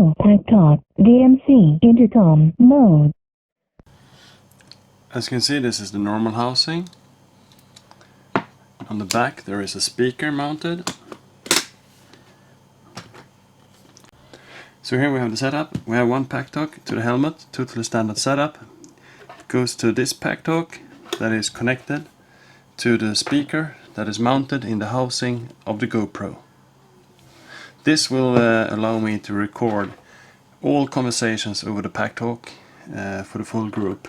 Cardo PackTalk DMC intercom mode. As you can see, this is the normal housing. On the back there is a speaker mounted. So here we have the setup. We have one PackTalk to the helmet, totally standard setup. It goes to this PackTalk that is connected to the speaker that is mounted in the housing of the GoPro. This will allow me to record all conversations over the PackTalk for the full group.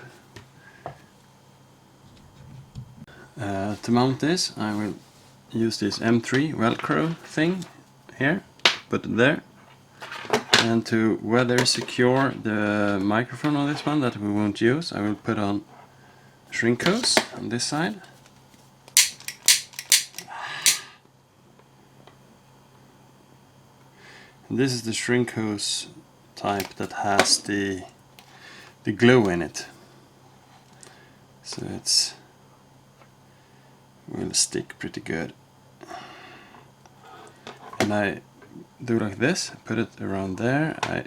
To mount this, I will use this M3 Velcro thing here, put it there. And to weather secure the microphone on this one that we won't use, I will put on shrink hose on this side. And this is the shrink hose type that has the glue in it. So it's will stick pretty good. And I do like this, put it around there, I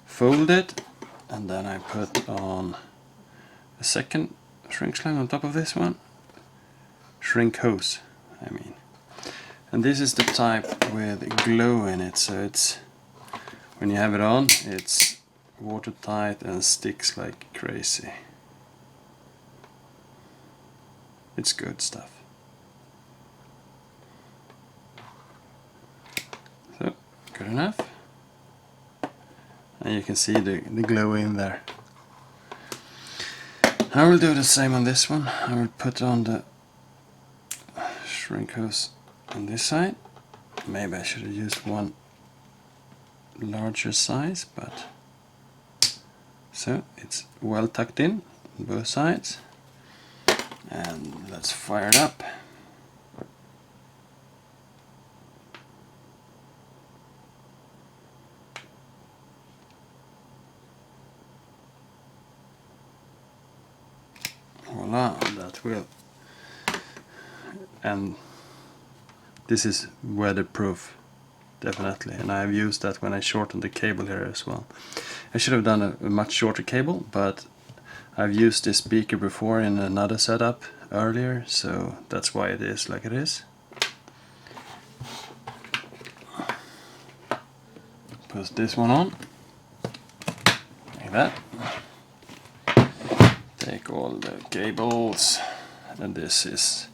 fold it, and then I put on a second shrink slang on top of this one. Shrink hose, I mean. And this is the type with glue in it, so it's, when you have it on, it's watertight and sticks like crazy. It's good stuff. So, good enough. And you can see the glue in there. I will do the same on this one. I will put on the shrink hose on this side. Maybe I should have used one larger size, but so it's well tucked in on both sides. And let's fire it up. Voila, that will. And this is weatherproof, definitely, and I've used that when I shortened the cable here as well. I should have done a much shorter cable, but I've used this speaker before in another setup earlier, so that's why it is like it is. Put this one on, like that. Take all the cables, and this is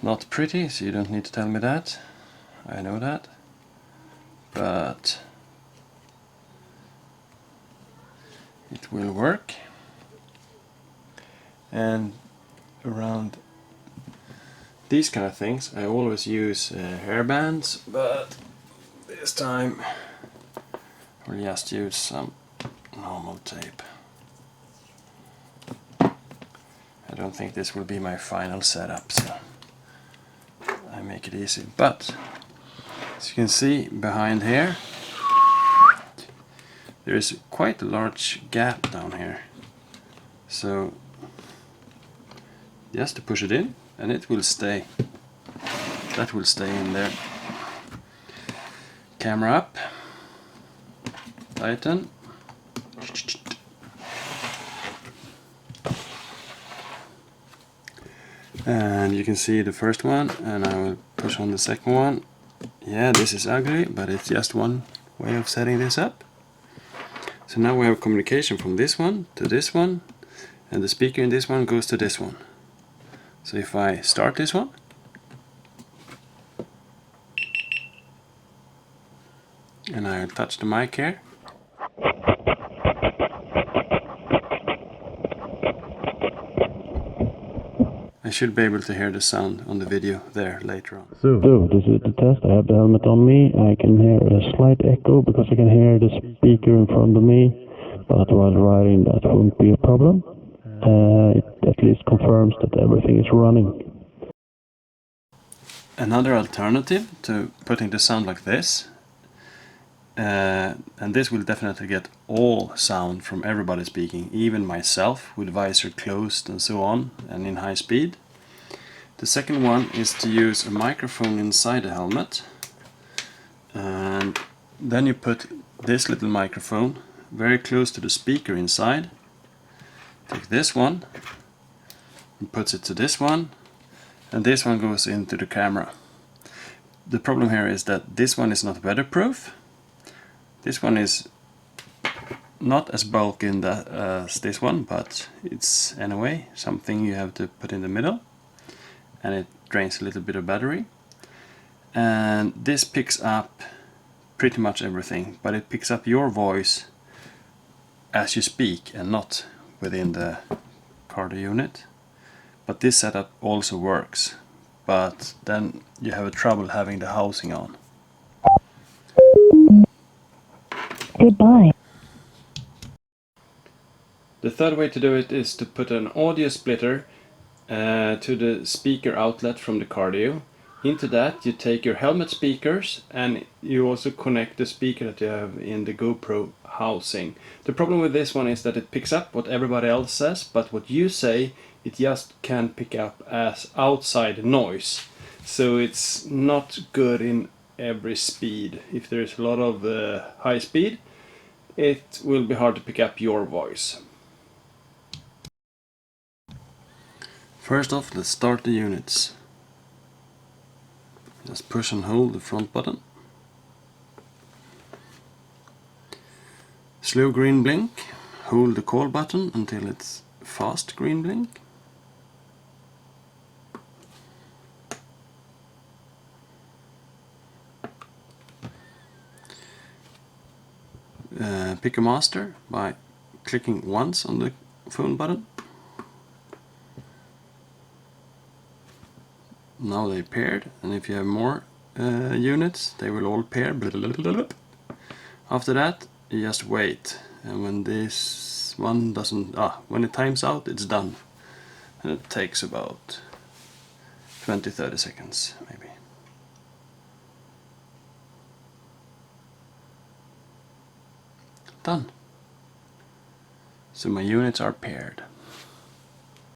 not pretty, so you don't need to tell me that. I know that, but it will work. And around these kind of things I always use hair bands, but this time I'll just use some normal tape. I don't think this will be my final setup, so I make it easy. But as you can see behind here, there is quite a large gap down here, so just to push it in and it will stay. That will stay in there. Camera up, tighten. And you can see the first one, and I will push on the second one. Yeah, this is ugly, but it's just one way of setting this up. So now we have communication from this one to this one, and the speaker in this one goes to this one. So if I start this one, and I'll touch the mic here, I should be able to hear the sound on the video there later on. So this is the test. I have the helmet on me. I can hear a slight echo because I can hear the speaker in front of me, but while riding that won't be a problem. It at least confirms that everything is running. Another alternative to putting the sound like this, and this will definitely get all sound from everybody speaking, even myself with visor closed and so on, and in high speed. The second one is to use a microphone inside the helmet, and then you put this little microphone very close to the speaker inside. Take this one and puts it to this one, and this one goes into the camera. The problem here is that this one is not weatherproof. This one is not as bulky as this one, but it's anyway something you have to put in the middle, and it drains a little bit of battery. And this picks up pretty much everything, but it picks up your voice as you speak and not within the Cardo unit. But this setup also works, but then you have a trouble having the housing on. Goodbye. The third way to do it is to put an audio splitter to the speaker outlet from the Cardo. Into that you take your helmet speakers, and you also connect the speaker that you have in the GoPro housing. The problem with this one is that it picks up what everybody else says, but what you say it just can pick up as outside noise. So it's not good in every speed. If there's a lot of high speed, it will be hard to pick up your voice. First off, let's start the units. Just push and hold the front button. Slow green blink. Hold the call button until it's fast green blink. Pick a master by clicking once on the phone button. Now they paired, and if you have more units, they will all pair. After that, you just wait, and when this one doesn't, when it times out, it's done, and it takes about 20-30 seconds maybe. Done. So my units are paired.